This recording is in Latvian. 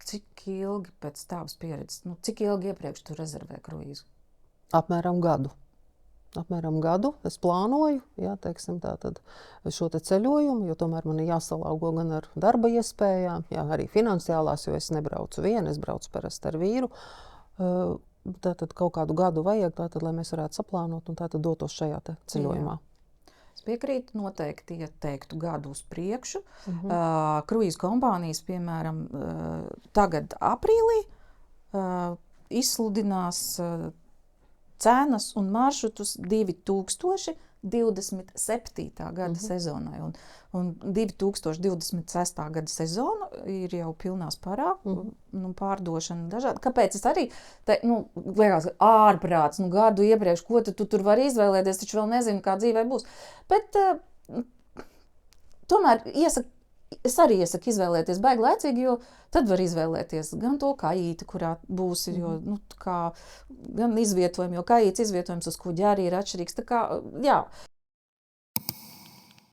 Cik ilgi pēc tavas pieredzes, cik ilgi iepriekš tu rezervē kruīzu? Apmēram gadu. Es plānoju, teiksim, tātad šo te ceļojumu, jo tomēr man ir jāsalaugo gan ar darba iespējām, arī finansiālās, jo es nebraucu viena, es braucu parasti ar vīru. Tātad kaut kādu gadu vajag, tātad, lai mēs varētu saplānot un tātad dotos šajā te ceļojumā. Es piekrītu, noteikti ieteiktu gadu uz priekšu. Kruīzu kompānijas, piemēram, tagad aprīlī izsludinās cenas un maršrutus 2027. Gada sezonai. Un 2026. Gada sezona ir jau pilnā sparā, pārdošana dažādi. Kāpēc es arī, liekas, ārprāts, gadu iepriekš, ko tu tur vari izvēlēties, taču vēl nezinu, kā dzīvē būs. Bet tomēr es arī iesaku izvēlēties baigi laicīgi, jo tad var izvēlēties gan to kaīti, kurā būsi, jo, gan izvietojumu, jo kaīts izvietojums uz kuģi arī ir atšķirīgs. Tā kā, jā.